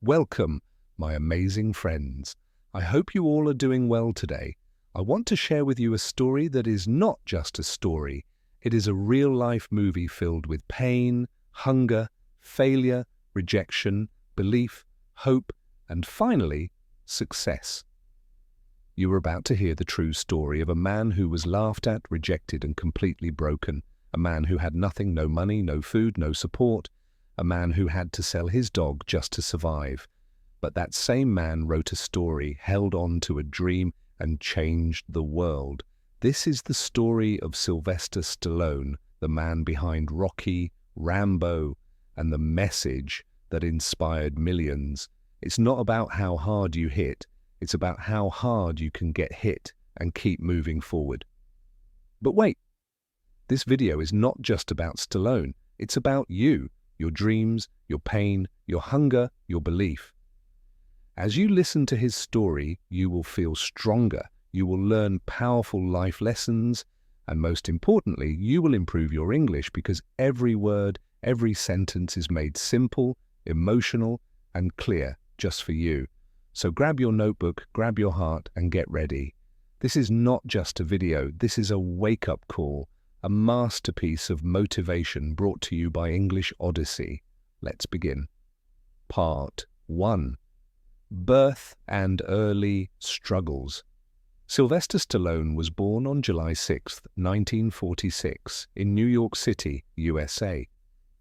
Welcome, my amazing friends. I hope you all are doing well today. I want to share with you a story that is not just a story. It is a real-life movie filled with pain, hunger, failure, rejection, belief, hope, and finally, success. You are about to hear the true story of a man who was laughed at, rejected, and completely broken. A man who had nothing, no money, no food, no support. A man who had to sell his dog just to survive. But that same man wrote a story, held on to a dream, and changed the world. This is the story of Sylvester Stallone, the man behind Rocky, Rambo, and the message that inspired millions. It's not about how hard you hit, it's about how hard you can get hit and keep moving forward. But wait, this video is not just about Stallone, it's about you. Your dreams, your pain, your hunger, your belief. As you listen to his story, you will feel stronger, you will learn powerful life lessons, and most importantly, you will improve your English because every word, every sentence is made simple, emotional, and clear just for you. So grab your notebook, grab your heart, and get ready. This is not just a video, this is a wake-up call. A masterpiece of motivation brought to you by English Odyssey. Let's begin. Part 1. Birth and Early Struggles. Sylvester Stallone was born on July 6, 1946, in New York City, USA.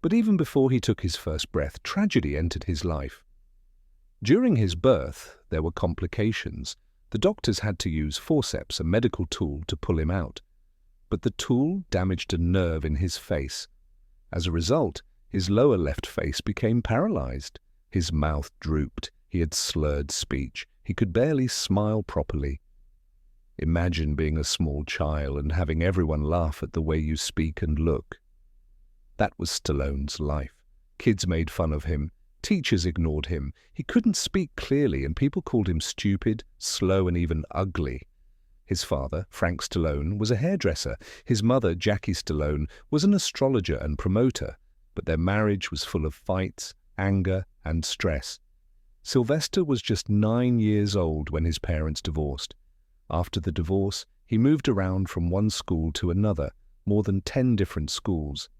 But even before he took his first breath, tragedy entered his life. During his birth, there were complications. The doctors had to use forceps, a medical tool, to pull him out. But the tool damaged a nerve in his face. As a result, his lower left face became paralyzed. His mouth drooped. He had slurred speech. He could barely smile properly. Imagine being a small child and having everyone laugh at the way you speak and look. That was Stallone's life. Kids made fun of him. Teachers ignored him. He couldn't speak clearly, and people called him stupid, slow, and even ugly. His father, Frank Stallone, was a hairdresser. His mother, Jackie Stallone, was an astrologer and promoter, but their marriage was full of fights, anger, and stress. Sylvester was just 9 years old when his parents divorced. After the divorce, he moved around from one school to another, more than 10 different schools.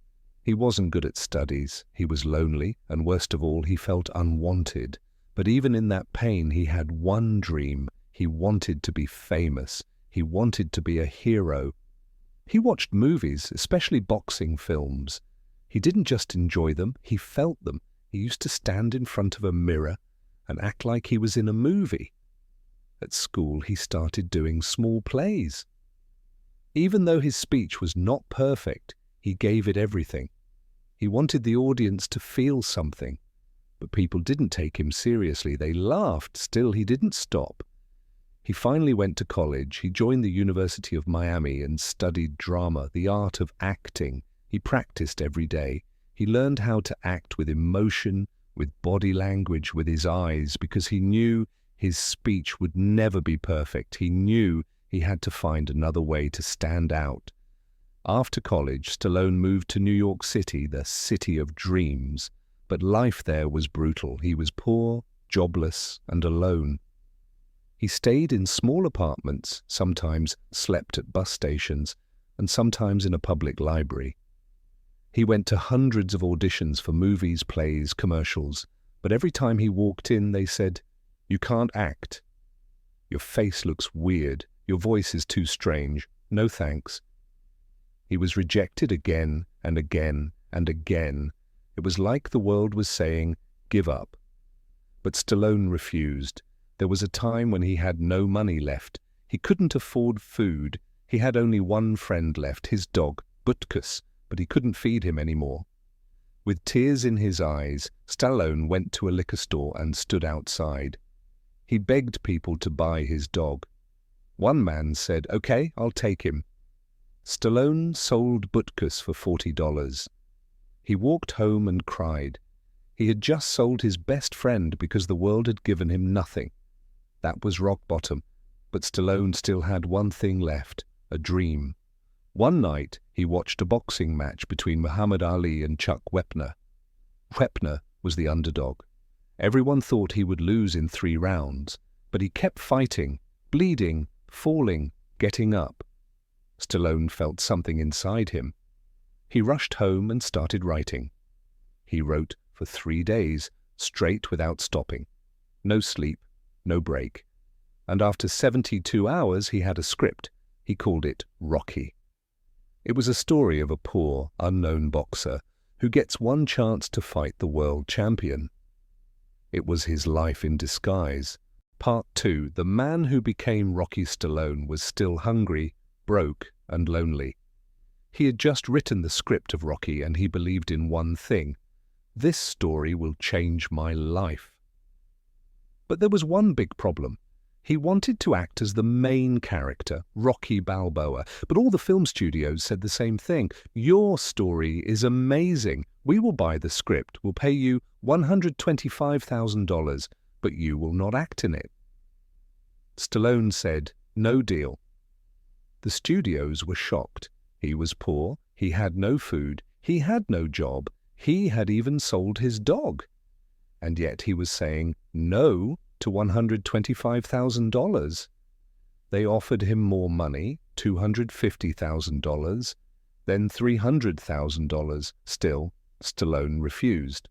He wasn't good at studies, he was lonely, and worst of all, he felt unwanted. But even in that pain, he had one dream. He wanted to be famous. He wanted to be a hero. He watched movies, especially boxing films. He didn't just enjoy them, he felt them. He used to stand in front of a mirror and act like he was in a movie. At school, he started doing small plays. Even though his speech was not perfect, he gave it everything. He wanted the audience to feel something. But people didn't take him seriously. They laughed. Still, he didn't stop. He finally went to college. He joined the University of Miami and studied drama, the art of acting. He practiced every day. He learned how to act with emotion, with body language, with his eyes, because he knew his speech would never be perfect. He knew he had to find another way to stand out. After college, Stallone moved to New York City, the city of dreams. But life there was brutal. He was poor, jobless, and alone. He stayed in small apartments, sometimes slept at bus stations, and sometimes in a public library. He went to hundreds of auditions for movies, plays, commercials, but every time he walked in, they said, "You can't act. Your face looks weird. Your voice is too strange. No thanks." He was rejected again and again and again. It was like the world was saying, "Give up." But Stallone refused. There was a time when he had no money left. He couldn't afford food. He had only one friend left, his dog, Butkus, but he couldn't feed him anymore. With tears in his eyes, Stallone went to a liquor store and stood outside. He begged people to buy his dog. One man said, "Okay, I'll take him." Stallone sold Butkus for $40. He walked home and cried. He had just sold his best friend because the world had given him nothing. That was rock bottom, but Stallone still had one thing left, a dream. One night, he watched a boxing match between Muhammad Ali and Chuck Wepner. Wepner was the underdog. Everyone thought he would lose in 3 rounds, but he kept fighting, bleeding, falling, getting up. Stallone felt something inside him. He rushed home and started writing. He wrote for 3 days, straight without stopping. No sleep, no break. And after 72 hours, he had a script. He called it Rocky. It was a story of a poor, unknown boxer who gets one chance to fight the world champion. It was his life in disguise. Part 2, the man who became Rocky Stallone was still hungry, broke, and lonely. He had just written the script of Rocky and he believed in one thing: this story will change my life. But there was one big problem. He wanted to act as the main character, Rocky Balboa, but all the film studios said the same thing. Your story is amazing. We will buy the script. We'll pay you $125,000, but you will not act in it. Stallone said, no deal. The studios were shocked. He was poor, he had no food, he had no job, he had even sold his dog. And yet he was saying no to $125,000. They offered him more money, $250,000, then $300,000. Still, Stallone refused.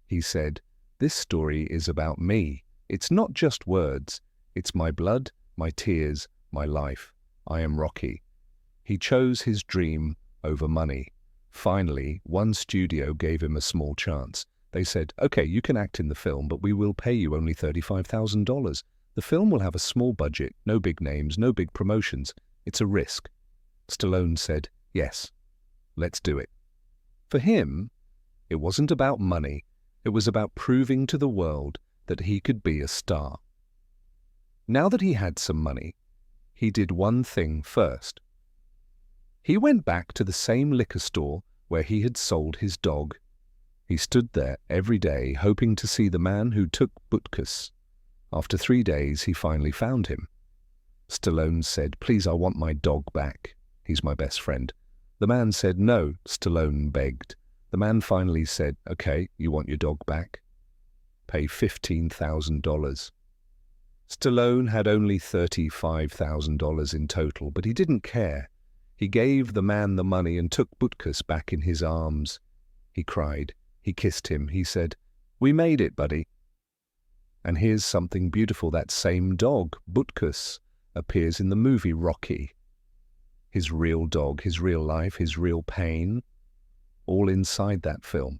He said, this story is about me. It's not just words. It's my blood, my tears, my life. I am Rocky. He chose his dream over money. Finally, one studio gave him a small chance. They said, okay, you can act in the film, but we will pay you only $35,000. The film will have a small budget, no big names, no big promotions. It's a risk. Stallone said, yes, let's do it. For him, it wasn't about money. It was about proving to the world that he could be a star. Now that he had some money, he did one thing first. He went back to the same liquor store where he had sold his dog. He stood there every day hoping to see the man who took Butkus. After 3 days, he finally found him. Stallone said, please, I want my dog back. He's my best friend. The man said no. Stallone begged. The man finally said, okay, you want your dog back? Pay $15,000. Stallone had only $35,000 in total, but he didn't care. He gave the man the money and took Butkus back in his arms. He cried. He kissed him. He said, we made it, buddy. And here's something beautiful. That same dog, Butkus, appears in the movie Rocky. His real dog, his real life, his real pain, all inside that film.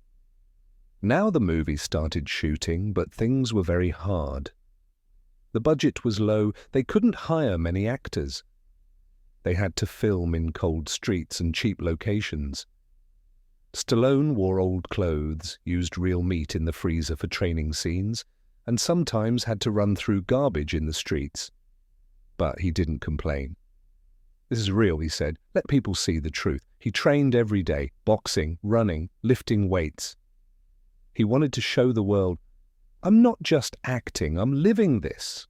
Now the movie started shooting, but things were very hard. The budget was low. They couldn't hire many actors. They had to film in cold streets and cheap locations. Stallone wore old clothes, used real meat in the freezer for training scenes, and sometimes had to run through garbage in the streets. But he didn't complain. This is real, he said. Let people see the truth. He trained every day, boxing, running, lifting weights. He wanted to show the world, I'm not just acting, I'm living this.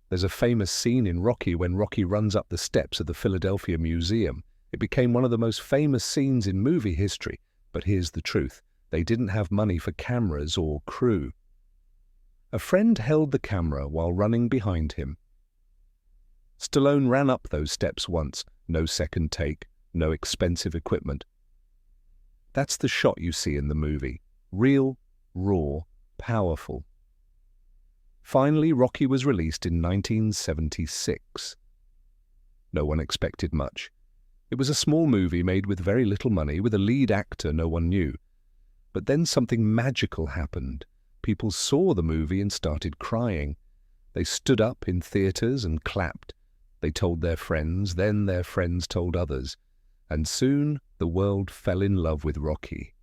There's a famous scene in Rocky when Rocky runs up the steps of the Philadelphia Museum. It became one of the most famous scenes in movie history. But here's the truth. They didn't have money for cameras or crew. A friend held the camera while running behind him. Stallone ran up those steps once. No second take, no expensive equipment. That's the shot you see in the movie. Real, raw, powerful. Finally, Rocky was released in 1976. No one expected much. It was a small movie made with very little money, with a lead actor no one knew. But then something magical happened. People saw the movie and started crying. They stood up in theaters and clapped. They told their friends, then their friends told others. And soon the world fell in love with Rocky.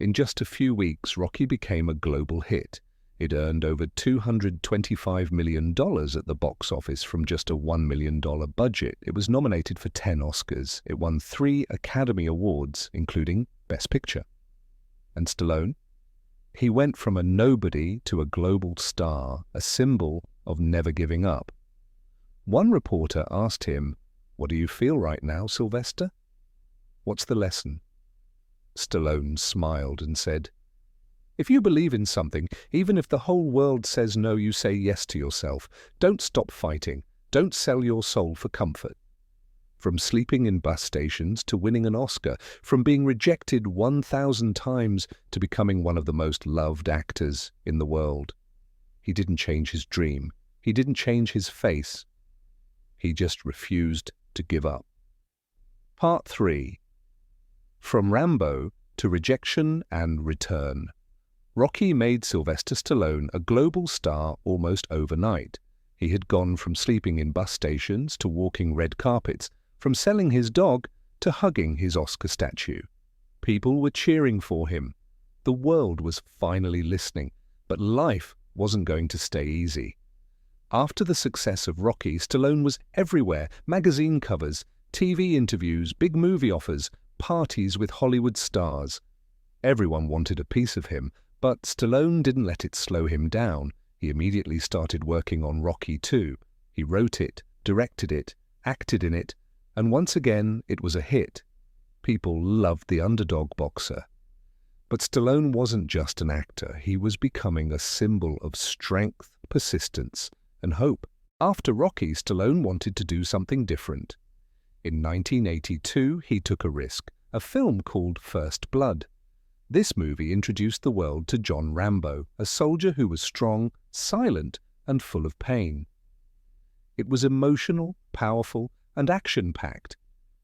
In just a few weeks, Rocky became a global hit. It earned over $225 million at the box office from just a $1 million budget. It was nominated for 10 Oscars. It won 3 Academy Awards, including Best Picture. And Stallone? He went from a nobody to a global star, a symbol of never giving up. One reporter asked him, "What do you feel right now, Sylvester?" "What's the lesson?" Stallone smiled and said, If you believe in something, even if the whole world says no, you say yes to yourself. Don't stop fighting. Don't sell your soul for comfort. From sleeping in bus stations to winning an Oscar, from being rejected 1,000 times to becoming one of the most loved actors in the world. He didn't change his dream. He didn't change his face. He just refused to give up. Part 3. From Rambo to Rejection and Return. Rocky made Sylvester Stallone a global star almost overnight. He had gone from sleeping in bus stations to walking red carpets, from selling his dog to hugging his Oscar statue. People were cheering for him. The world was finally listening, but life wasn't going to stay easy. After the success of Rocky, Stallone was everywhere: magazine covers, TV interviews, big movie offers, parties with Hollywood stars. Everyone wanted a piece of him, but Stallone didn't let it slow him down. He immediately started working on Rocky 2. He wrote it, directed it, acted in it, and once again it was a hit. People loved the underdog boxer. But Stallone wasn't just an actor. He was becoming a symbol of strength, persistence, and hope. After Rocky, Stallone wanted to do something different. In 1982, he took a risk, a film called First Blood. This movie introduced the world to John Rambo, a soldier who was strong, silent, and full of pain. It was emotional, powerful, and action-packed.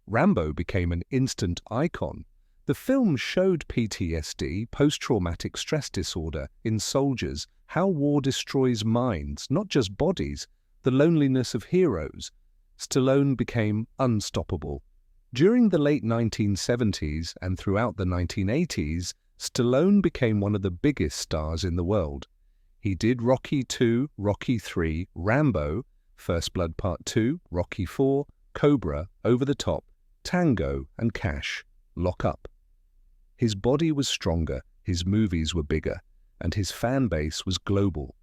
Rambo became an instant icon. The film showed PTSD, post-traumatic stress disorder, in soldiers, how war destroys minds, not just bodies, the loneliness of heroes. Stallone became unstoppable. During the late 1970s and throughout the 1980s, Stallone became one of the biggest stars in the world. He did Rocky 2, Rocky 3, Rambo, First Blood Part 2, Rocky 4, Cobra, Over the Top, Tango, and Cash, Lock Up. His body was stronger, his movies were bigger, and his fan base was global.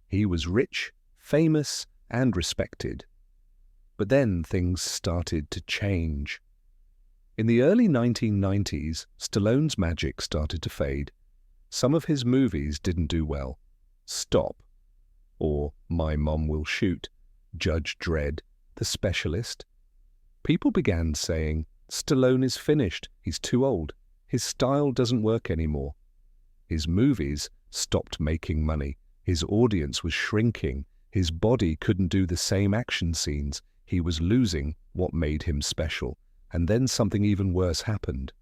He was rich, famous, and respected. But then things started to change. In the early 1990s, Stallone's magic started to fade. Some of his movies didn't do well. Stop, or My Mom Will Shoot, Judge Dredd, The Specialist. People began saying, Stallone is finished, he's too old, his style doesn't work anymore. His movies stopped making money, his audience was shrinking, his body couldn't do the same action scenes, he was losing what made him special. And then something even worse happened.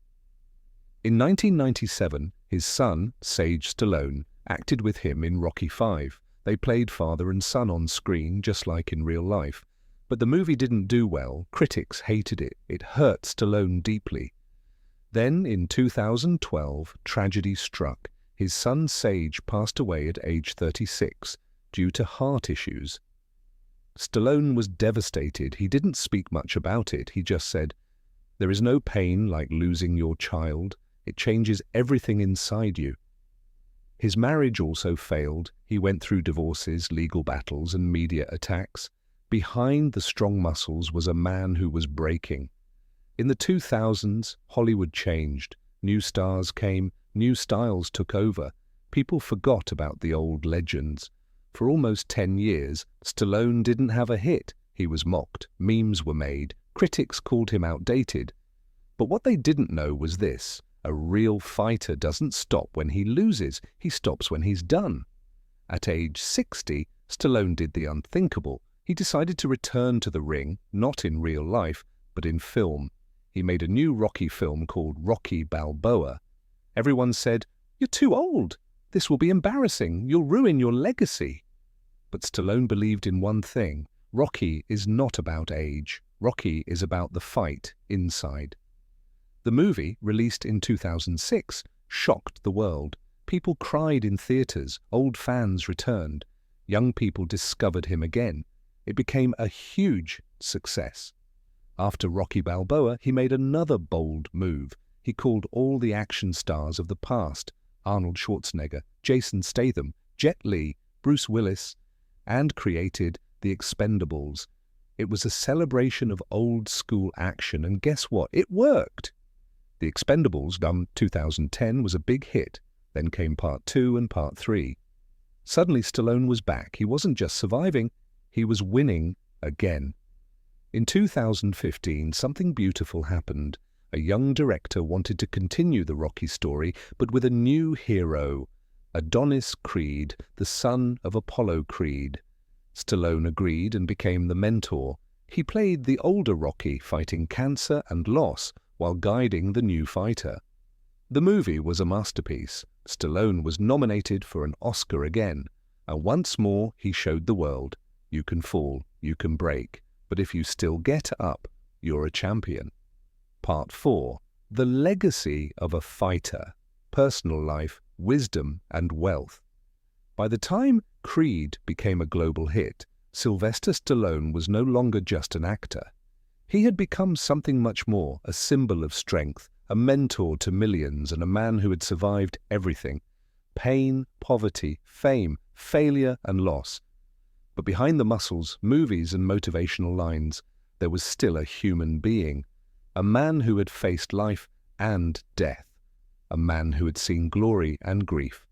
In 1997, his son, Sage Stallone, acted with him in Rocky 5. They played father and son on screen, just like in real life. But the movie didn't do well. Critics hated it. It hurt Stallone deeply. Then, in 2012, tragedy struck. His son Sage passed away at age 36 due to heart issues. Stallone was devastated. He didn't speak much about it. He just said, "There is no pain like losing your child. It changes everything inside you." His marriage also failed. He went through divorces, legal battles, and media attacks. Behind the strong muscles was a man who was breaking. In the 2000s, Hollywood changed. New stars came, new styles took over. People forgot about the old legends. For almost 10 years, Stallone didn't have a hit. He was mocked, memes were made, critics called him outdated. But what they didn't know was this: a real fighter doesn't stop when he loses, he stops when he's done. At age 60, Stallone did the unthinkable. He decided to return to the ring, not in real life, but in film. He made a new Rocky film called Rocky Balboa. Everyone said, "You're too old. This will be embarrassing. You'll ruin your legacy." But Stallone believed in one thing: Rocky is not about age. Rocky is about the fight inside. The movie, released in 2006, shocked the world. People cried in theaters, old fans returned. Young people discovered him again. It became a huge success. After Rocky Balboa, he made another bold move. He called all the action stars of the past: Arnold Schwarzenegger, Jason Statham, Jet Li, Bruce Willis, and created The Expendables. It was a celebration of old-school action, and guess what? It worked! The Expendables, done 2010, was a big hit. Then came part 2 and part 3. Suddenly Stallone was back. He wasn't just surviving, he was winning again. In 2015, something beautiful happened. A young director wanted to continue the Rocky story, but with a new hero, Adonis Creed, the son of Apollo Creed. Stallone agreed and became the mentor. He played the older Rocky, fighting cancer and loss while guiding the new fighter. The movie was a masterpiece. Stallone was nominated for an Oscar again, and once more he showed the world, you can fall, you can break, but if you still get up, you're a champion. Part 4. The Legacy of a Fighter. Personal life, wisdom, and wealth. By the time Creed became a global hit, Sylvester Stallone was no longer just an actor. He had become something much more, a symbol of strength, a mentor to millions, and a man who had survived everything: pain, poverty, fame, failure, and loss. But behind the muscles, movies, and motivational lines, there was still a human being, a man who had faced life and death, a man who had seen glory and grief.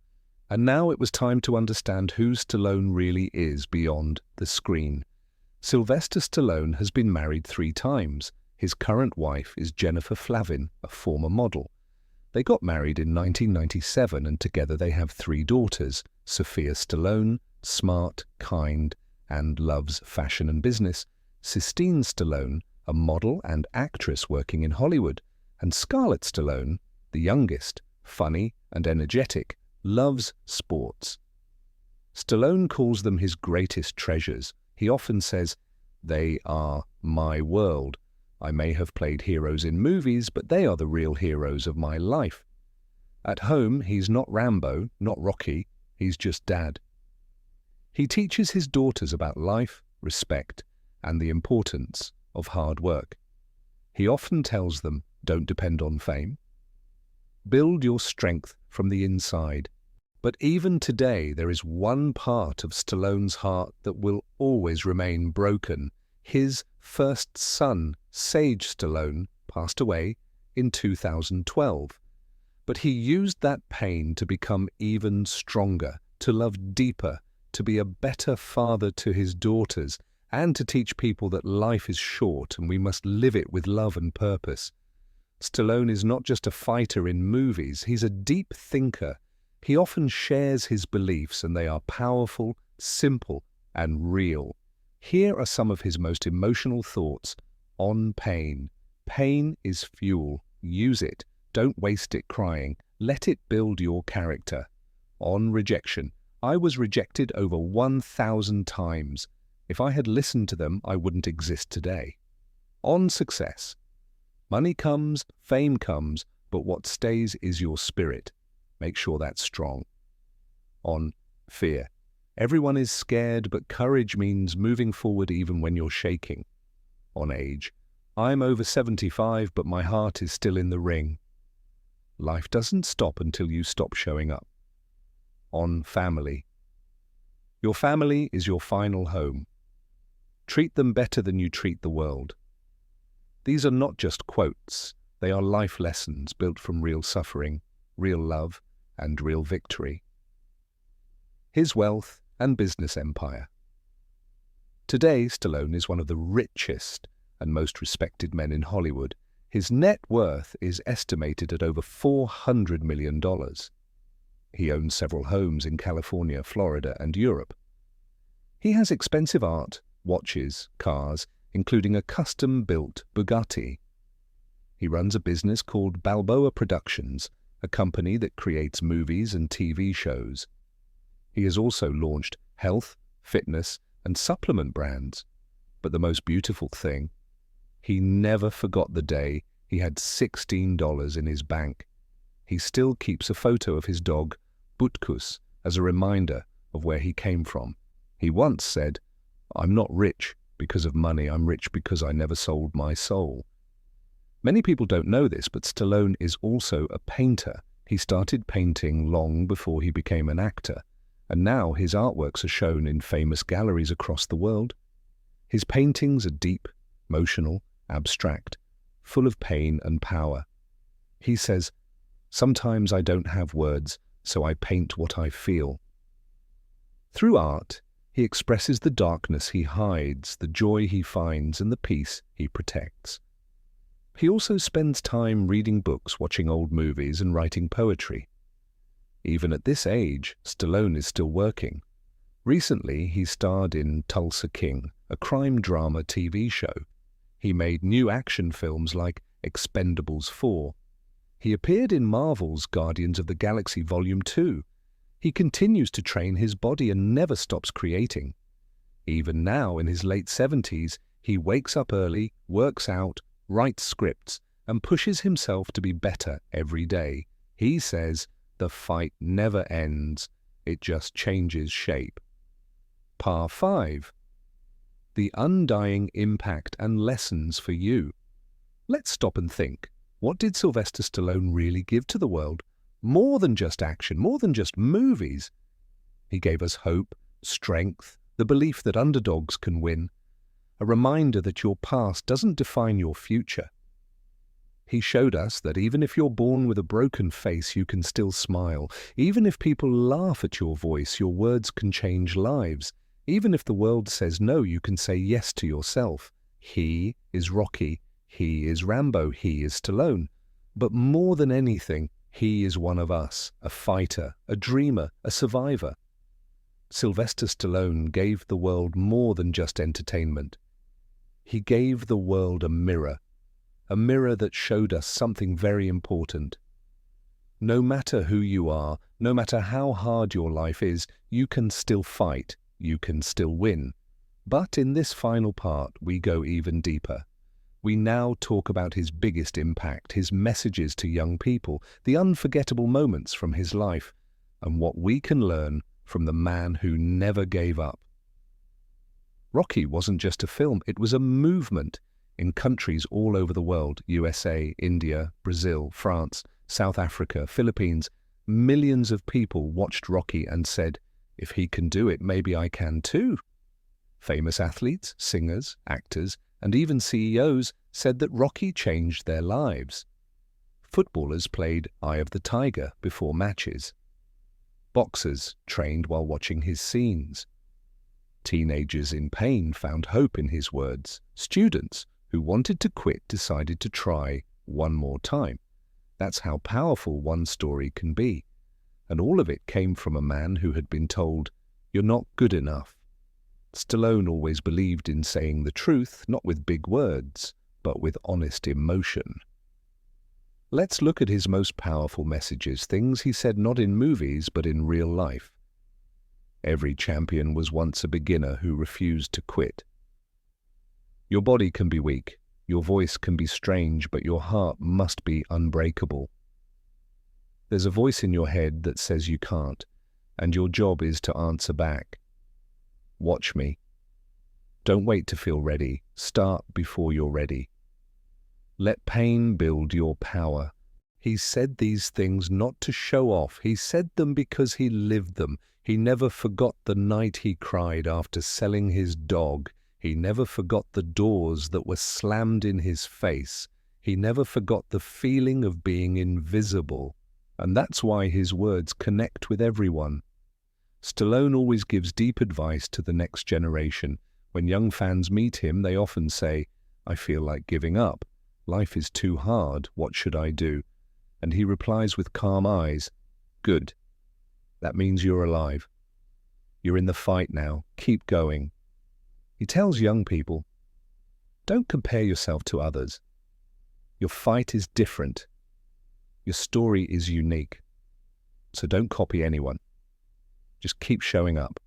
And now it was time to understand who Stallone really is beyond the screen. Sylvester Stallone has been married 3 times. His current wife is Jennifer Flavin, a former model. They got married in 1997 and together they have 3 daughters: Sophia Stallone, smart, kind, and loves fashion and business; Sistine Stallone, a model and actress working in Hollywood; and Scarlett Stallone, the youngest, funny and energetic, loves sports. Stallone calls them his greatest treasures. He often says, "They are my world. I may have played heroes in movies, but they are the real heroes of my life." At home, he's not Rambo, not Rocky, he's just Dad. He teaches his daughters about life, respect, and the importance of hard work. He often tells them, don't depend on fame. Build your strength from the inside. But even today, there is one part of Stallone's heart that will always remain broken. His first son, Sage Stallone, passed away in 2012. But he used that pain to become even stronger, to love deeper, to be a better father to his daughters, and to teach people that life is short and we must live it with love and purpose. Stallone is not just a fighter in movies, he's a deep thinker. He often shares his beliefs, and they are powerful, simple, and real. Here are some of his most emotional thoughts on pain. Pain is fuel. Use it. Don't waste it crying. Let it build your character. On rejection. I was rejected over 1,000 times. If I had listened to them, I wouldn't exist today. On success. Money comes, fame comes, but what stays is your spirit. Make sure that's strong. On fear. Everyone is scared, but courage means moving forward even when you're shaking. On age. I'm over 75, but my heart is still in the ring. Life doesn't stop until you stop showing up. On family. Your family is your final home. Treat them better than you treat the world. These are not just quotes. They are life lessons built from real suffering, real love, and real victory. His wealth and business empire. Today, Stallone is one of the richest and most respected men in Hollywood. His net worth is estimated at over $400 million. He owns several homes in California, Florida, and Europe. He has expensive art, watches, cars, including a custom-built Bugatti. He runs a business called Balboa Productions, a company that creates movies and TV shows. He has also launched health, fitness, and supplement brands. But the most beautiful thing, he never forgot the day he had $16 in his bank. He still keeps a photo of his dog, Butkus, as a reminder of where he came from. He once said, "I'm not rich because of money, I'm rich because I never sold my soul." Many people don't know this, but Stallone is also a painter. He started painting long before he became an actor, and now his artworks are shown in famous galleries across the world. His paintings are deep, emotional, abstract, full of pain and power. He says, "Sometimes I don't have words, so I paint what I feel. Through art, he expresses the darkness he hides, the joy he finds, and the peace he protects. He also spends time reading books, watching old movies, and writing poetry. Even at this age, Stallone is still working. Recently, he starred in Tulsa King, a crime drama TV show. He made new action films like Expendables 4. He appeared in Marvel's Guardians of the Galaxy Volume 2. He continues to train his body and never stops creating. Even now, in his late 70s, he wakes up early, works out, writes scripts, and pushes himself to be better every day. He says, "The fight never ends, it just changes shape." Part 5. The undying impact and lessons for you. Let's stop and think. What did Sylvester Stallone really give to the world? More than just action, more than just movies. He gave us hope, strength, the belief that underdogs can win, a reminder that your past doesn't define your future. He showed us that even if you're born with a broken face, you can still smile. Even if people laugh at your voice, your words can change lives. Even if the world says no, you can say yes to yourself. He is Rocky. He is Rambo. He is Stallone. But more than anything, he is one of us, a fighter, a dreamer, a survivor. Sylvester Stallone gave the world more than just entertainment. He gave the world a mirror that showed us something very important. No matter who you are, no matter how hard your life is, you can still fight, you can still win. But in this final part, we go even deeper. We now talk about his biggest impact, his messages to young people, the unforgettable moments from his life, and what we can learn from the man who never gave up. Rocky wasn't just a film, it was a movement in countries all over the world, USA, India, Brazil, France, South Africa, Philippines. Millions of people watched Rocky and said, "If he can do it, maybe I can too." Famous athletes, singers, actors, and even CEOs said that Rocky changed their lives. Footballers played Eye of the Tiger before matches. Boxers trained while watching his scenes. Teenagers in pain found hope in his words. Students who wanted to quit decided to try one more time. That's how powerful one story can be. And all of it came from a man who had been told, "You're not good enough." Stallone always believed in saying the truth, not with big words, but with honest emotion. Let's look at his most powerful messages, things he said not in movies, but in real life. Every champion was once a beginner who refused to quit. Your body can be weak, your voice can be strange, but your heart must be unbreakable. There's a voice in your head that says you can't, and your job is to answer back. Watch me. Don't wait to feel ready. Start before you're ready. Let pain build your power. He said these things not to show off. He said them because he lived them. He never forgot the night he cried after selling his dog. He never forgot the doors that were slammed in his face. He never forgot the feeling of being invisible. And that's why his words connect with everyone. Stallone always gives deep advice to the next generation. When young fans meet him, they often say, "I feel like giving up. Life is too hard. What should I do?" And he replies with calm eyes, "Good. That means you're alive. You're in the fight now. Keep going." He tells young people, don't compare yourself to others. Your fight is different. Your story is unique. So don't copy anyone. Just keep showing up.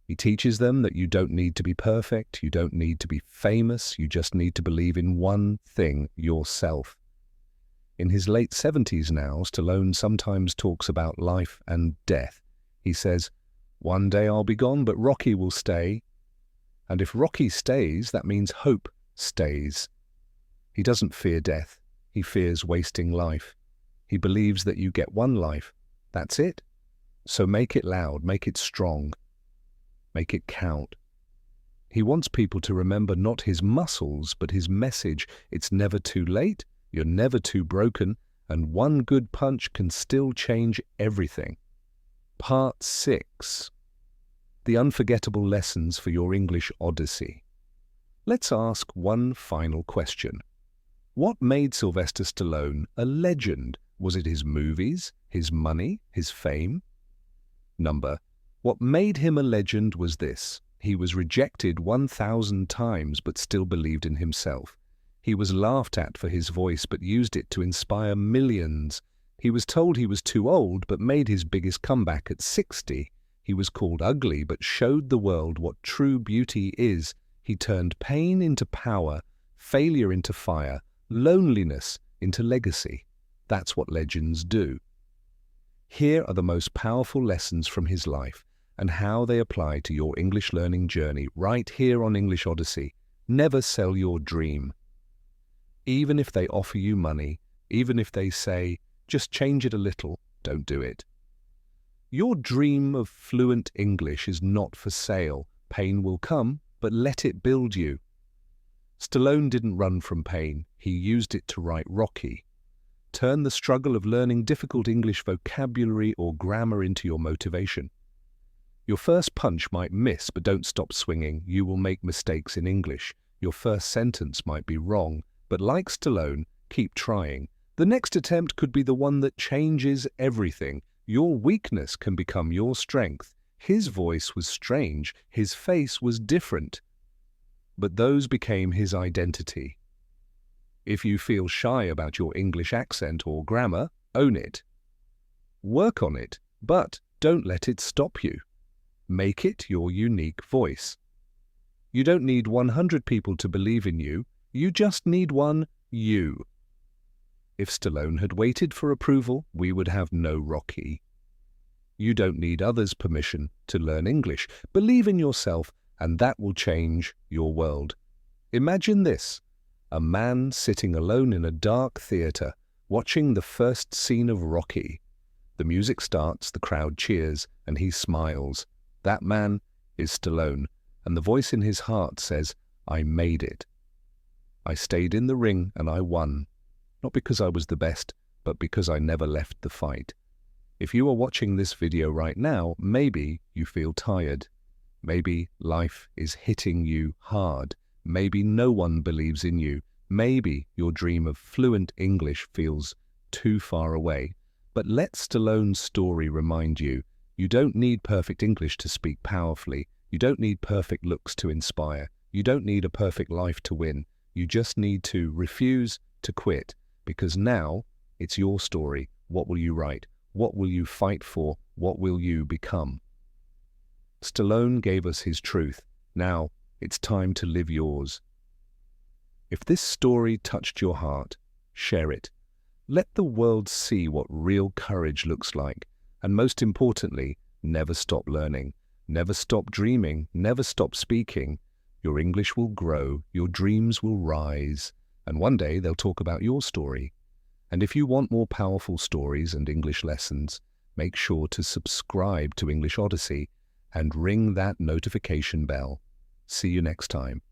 He teaches them that you don't need to be perfect, you don't need to be famous, you just need to believe in one thing, yourself. In his late 70s now, Stallone sometimes talks about life and death. He says, "One day I'll be gone, but Rocky will stay." And if Rocky stays, that means hope stays. He doesn't fear death. He fears wasting life. He believes that you get one life. That's it. So make it loud, make it strong, make it count. He wants people to remember not his muscles, but his message. It's never too late, you're never too broken, and one good punch can still change everything. Part 6. The Unforgettable Lessons for Your English Odyssey. Let's ask one final question. What made Sylvester Stallone a legend? Was it his movies, his money, his fame? What made him a legend was this. He was rejected 1,000 times but still believed in himself. He was laughed at for his voice but used it to inspire millions. He was told he was too old but made his biggest comeback at 60. He was called ugly but showed the world what true beauty is. He turned pain into power, failure into fire, loneliness into legacy. That's what legends do. Here are the most powerful lessons from his life and how they apply to your English learning journey right here on English Odyssey. Never sell your dream. Even if they offer you money, even if they say, just change it a little, don't do it. Your dream of fluent English is not for sale. Pain will come, but let it build you. Stallone didn't run from pain. He used it to write Rocky. Turn the struggle of learning difficult English vocabulary or grammar into your motivation. Your first punch might miss, but don't stop swinging. You will make mistakes in English. Your first sentence might be wrong, but like Stallone, keep trying. The next attempt could be the one that changes everything. Your weakness can become your strength. His voice was strange. His face was different. But those became his identity. If you feel shy about your English accent or grammar, own it. Work on it, but don't let it stop you. Make it your unique voice. You don't need 100 people to believe in you. You just need one you. If Stallone had waited for approval, we would have no Rocky. You don't need others' permission to learn English. Believe in yourself, and that will change your world. Imagine this. A man sitting alone in a dark theater, watching the first scene of Rocky. The music starts, the crowd cheers, and he smiles. That man is Stallone, and the voice in his heart says, I made it. I stayed in the ring and I won. Not because I was the best, but because I never left the fight. If you are watching this video right now, maybe you feel tired. Maybe life is hitting you hard. Maybe no one believes in you. Maybe your dream of fluent English feels too far away. But let Stallone's story remind you, you don't need perfect English to speak powerfully. You don't need perfect looks to inspire. You don't need a perfect life to win. You just need to refuse to quit, because now it's your story. What will you write? What will you fight for? What will you become? Stallone gave us his truth. Now it's time to live yours. If this story touched your heart, share it. Let the world see what real courage looks like. And most importantly, never stop learning. Never stop dreaming. Never stop speaking. Your English will grow. Your dreams will rise. And one day they'll talk about your story. And if you want more powerful stories and English lessons, make sure to subscribe to English Odyssey and ring that notification bell. See you next time.